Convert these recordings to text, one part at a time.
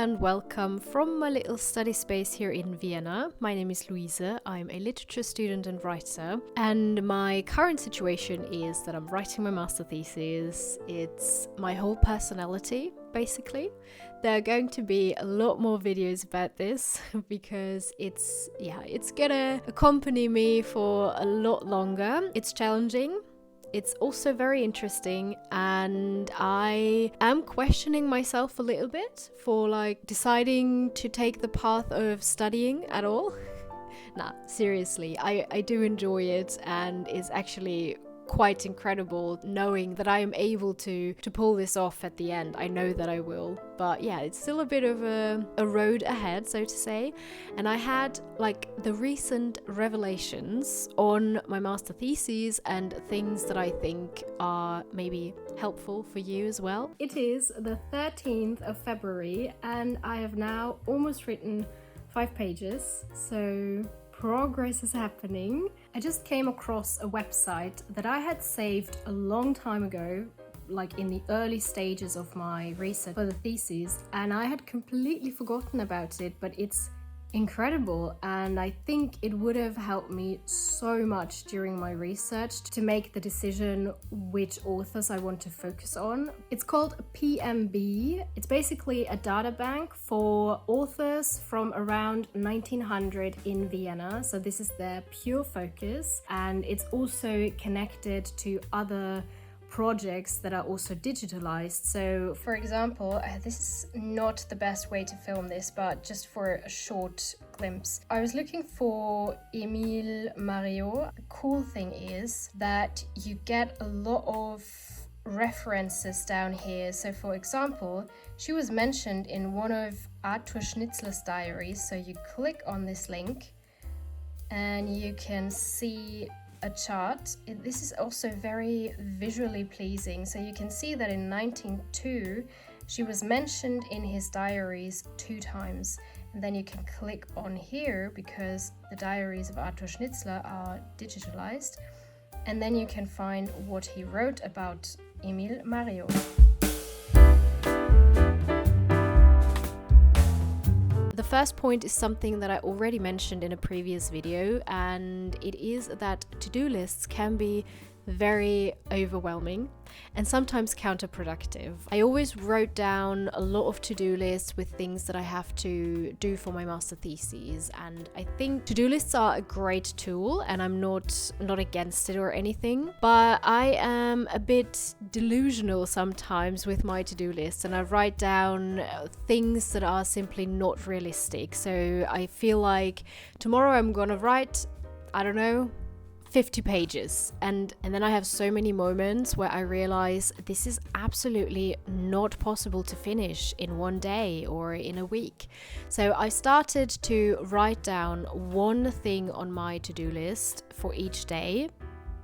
and welcome from my little study space here in Vienna. My name is Luise. I'm a literature student and writer, and my current situation is that I'm writing my master thesis. It's my whole personality, basically. There are going to be a lot more videos about this because it's gonna accompany me for a lot longer. It's challenging. It's also very interesting, and I am questioning myself a little bit for deciding to take the path of studying at all. Nah, seriously, I do enjoy it, and it's actually quite incredible knowing that I am able to pull this off at the end. I know that I will, but yeah, it's still a bit of a road ahead, so to say. And I had the recent revelations on my master thesis and things that I think are maybe helpful for you as well. It is the 13th of February and I have now almost written 5 pages, so progress is happening. I just came across a website that I had saved a long time ago, in the early stages of my research for the thesis, and I had completely forgotten about it, but it's incredible, and I think it would have helped me so much during my research to make the decision which authors I want to focus on. It's called PMB. It's basically a data bank for authors from around 1900 in Vienna, so this is their pure focus, and it's also connected to other projects that are also digitalized. So for example, this is not the best way to film this, but just for a short glimpse, I was looking for Emile Mariot. The cool thing is that you get a lot of references down here. So for example, she was mentioned in one of Arthur Schnitzler's diaries. So you click on this link and you can see a chart. This is also very visually pleasing. So you can see that in 1902 she was mentioned in his diaries 2 times, and then you can click on here because the diaries of Arthur Schnitzler are digitalized, and then you can find what he wrote about Emile Mariot. The first point is something that I already mentioned in a previous video, and it is that to-do lists can be very overwhelming and sometimes counterproductive. I always wrote down a lot of to-do lists with things that I have to do for my master theses, and I think to-do lists are a great tool and I'm not against it or anything, but I am a bit delusional sometimes with my to-do lists, and I write down things that are simply not realistic. So I feel like tomorrow I'm gonna write, 50 pages, and then I have so many moments where I realize this is absolutely not possible to finish in one day or in a week. So I started to write down one thing on my to-do list for each day.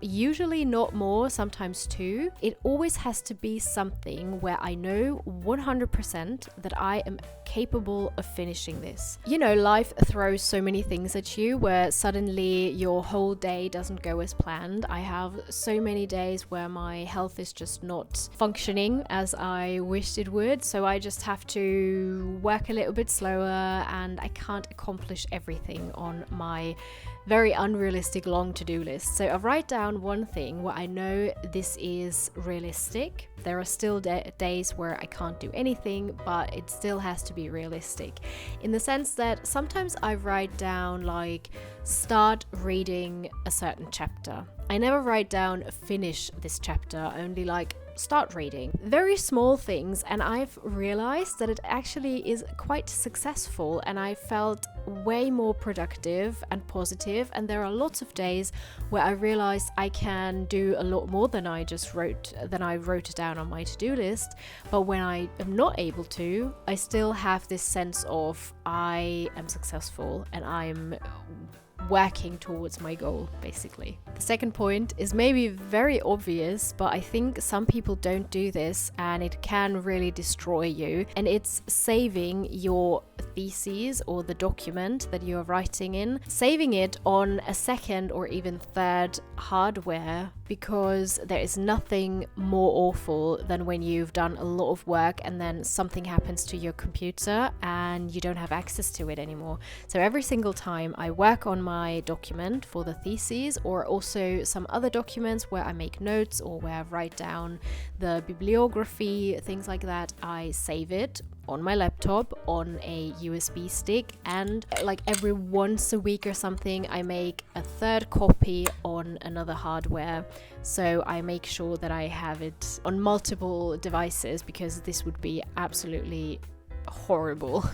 Usually not more, sometimes 2. It always has to be something where I know 100% that I am capable of finishing this. You know, life throws so many things at you where suddenly your whole day doesn't go as planned. I have so many days where my health is just not functioning as I wished it would, so I just have to work a little bit slower and I can't accomplish everything on my very unrealistic long to-do list. So I write down one thing where I know this is realistic. There are still days where I can't do anything, but it still has to be realistic, in the sense that sometimes I write down start reading a certain chapter. I never write down finish this chapter, only start reading. Very small things, and I've realized that it actually is quite successful, and I felt way more productive and positive, and there are lots of days where I realized I can do a lot more than I wrote it down on my to-do list. But when I am not able to, I still have this sense of I am successful and I'm working towards my goal, basically. The second point is maybe very obvious, but I think some people don't do this and it can really destroy you, and it's saving your thesis or the document that you're writing in, saving it on a second or even third hardware because there is nothing more awful than when you've done a lot of work and then something happens to your computer and you don't have access to it anymore. So every single time I work on my document for the thesis, or also some other documents where I make notes or where I write down the bibliography, things like that, I save it on my laptop on a USB stick, and like every once a week or something I make a third copy on another hardware. So I make sure that I have it on multiple devices, because this would be absolutely horrible.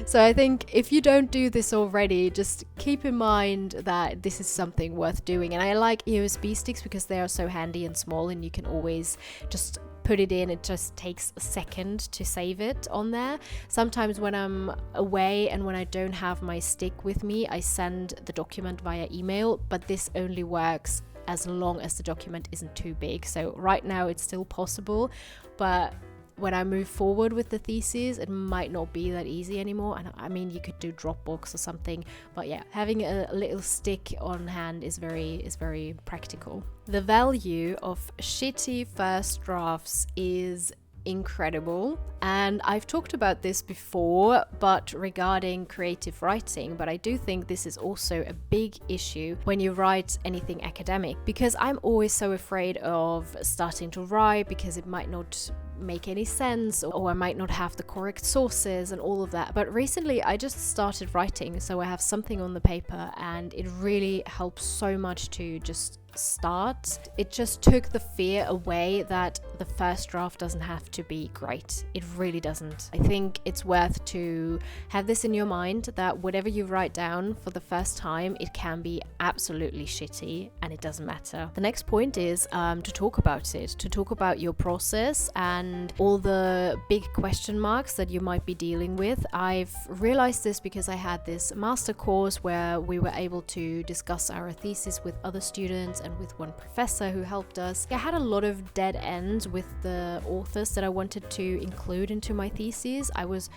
So I think if you don't do this already, just keep in mind that this is something worth doing. And I like USB sticks because they are so handy and small, and you can always just put it in. It just takes a second to save it on there. Sometimes when I'm away and when I don't have my stick with me, I send the document via email, but this only works as long as the document isn't too big. So right now it's still possible, but when I move forward with the thesis, it might not be that easy anymore. And I mean, you could do Dropbox or something, but yeah, having a little stick on hand is very practical. The value of shitty first drafts is incredible, and I've talked about this before, but regarding creative writing, but I do think this is also a big issue when you write anything academic, because I'm always so afraid of starting to write because it might not make any sense, or I might not have the correct sources and all of that. But recently I just started writing, so I have something on the paper, and it really helps so much to just start. It just took the fear away that the first draft doesn't have to be great. It really doesn't. I think it's worth to have this in your mind, that whatever you write down for the first time, it can be absolutely shitty and it doesn't matter. The next point is to talk about it, to talk about your process and all the big question marks that you might be dealing with. I've realized this because I had this master course where we were able to discuss our thesis with other students and with one professor who helped us. I had a lot of dead ends with the authors that I wanted to include into my thesis. I was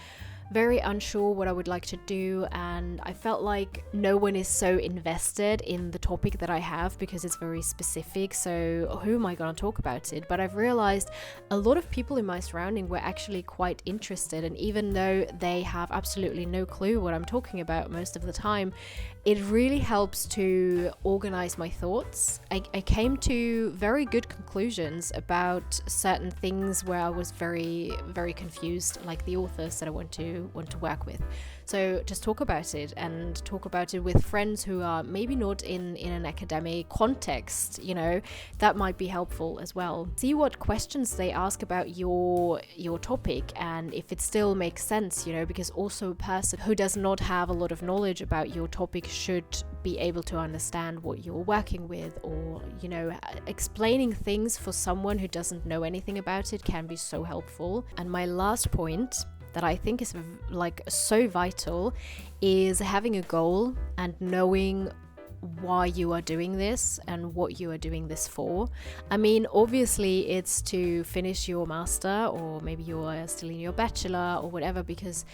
very unsure what I would like to do, and I felt like no one is so invested in the topic that I have because it's very specific, so who am I going to talk about it? But I've realized a lot of people in my surrounding were actually quite interested, and even though they have absolutely no clue what I'm talking about most of the time, it really helps to organize my thoughts. I came to very good conclusions about certain things where I was very, very confused, like the authors that I want to work with. So just talk about it, and talk about it with friends who are maybe not in an academic context, you know, that might be helpful as well. See what questions they ask about your topic, and if it still makes sense, you know, because also a person who does not have a lot of knowledge about your topic should be able to understand what you're working with, or, you know, explaining things for someone who doesn't know anything about it can be so helpful. And my last point that I think is like so vital is having a goal and knowing why you are doing this and what you are doing this for. I mean, obviously it's to finish your master, or maybe you are still in your bachelor or whatever, because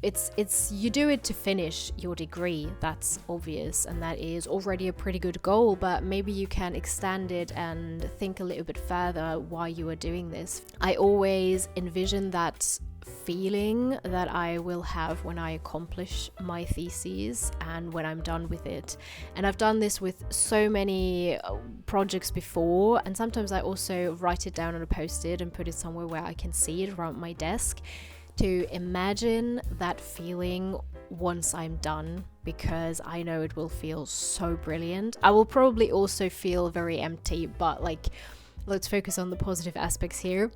it's you do it to finish your degree. That's obvious, and that is already a pretty good goal, but maybe you can extend it and think a little bit further why you are doing this. I always envision that feeling that I will have when I accomplish my thesis and when I'm done with it. And I've done this with so many projects before, and sometimes I also write it down on a post-it and put it somewhere where I can see it around my desk, to imagine that feeling once I'm done, because I know it will feel so brilliant. I will probably also feel very empty, but like, let's focus on the positive aspects here.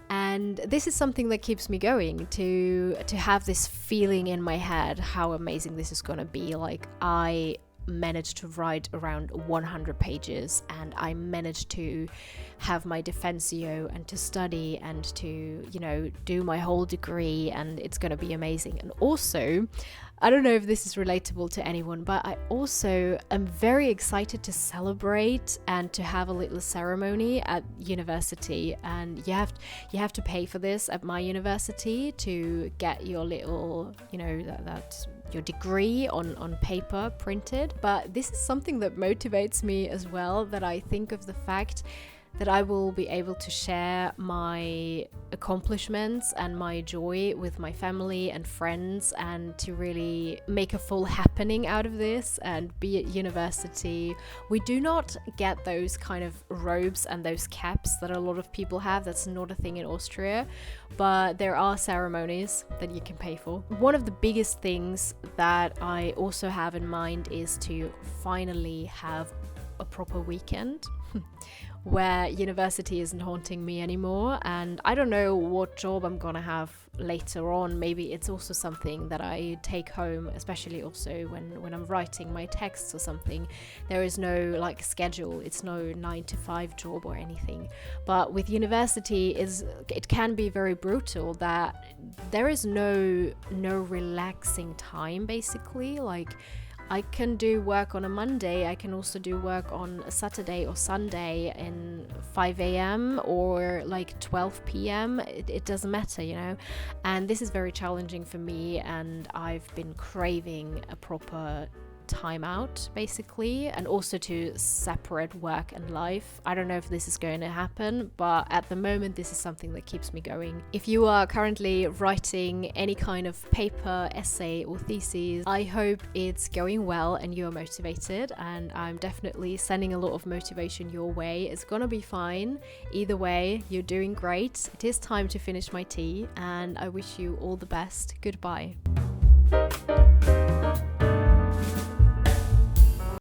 And this is something that keeps me going, to have this feeling in my head how amazing this is going to be. Like, I managed to write around 100 pages, and I managed to have my defensio and to study and to, you know, do my whole degree, and it's going to be amazing. And also I don't know if this is relatable to anyone, but I also am very excited to celebrate and to have a little ceremony at university. And you have to pay for this at my university to get your little, that your degree on paper printed. But this is something that motivates me as well, that I think of the fact that I will be able to share my accomplishments and my joy with my family and friends, and to really make a full happening out of this and be at university. We do not get those kind of robes and those caps that a lot of people have. That's not a thing in Austria, but there are ceremonies that you can pay for. One of the biggest things that I also have in mind is to finally have a proper weekend where university isn't haunting me anymore. And I don't know what job I'm gonna have later on. Maybe it's also something that I take home, especially also when I'm writing my texts or something. There is no like schedule, it's no 9-to-5 job or anything. But with university, it can be very brutal that there is no relaxing time, basically. Like, I can do work on a Monday, I can also do work on a Saturday or Sunday in 5 a.m. or like 12 p.m. It doesn't matter, And this is very challenging for me, and I've been craving a proper time out, basically, and also to separate work and life. I don't know if this is going to happen, but at the moment this is something that keeps me going. If you are currently writing any kind of paper, essay or thesis, I hope it's going well and you're motivated, and I'm definitely sending a lot of motivation your way. It's gonna be fine. Either way, you're doing great. It is time to finish my tea, and I wish you all the best. Goodbye.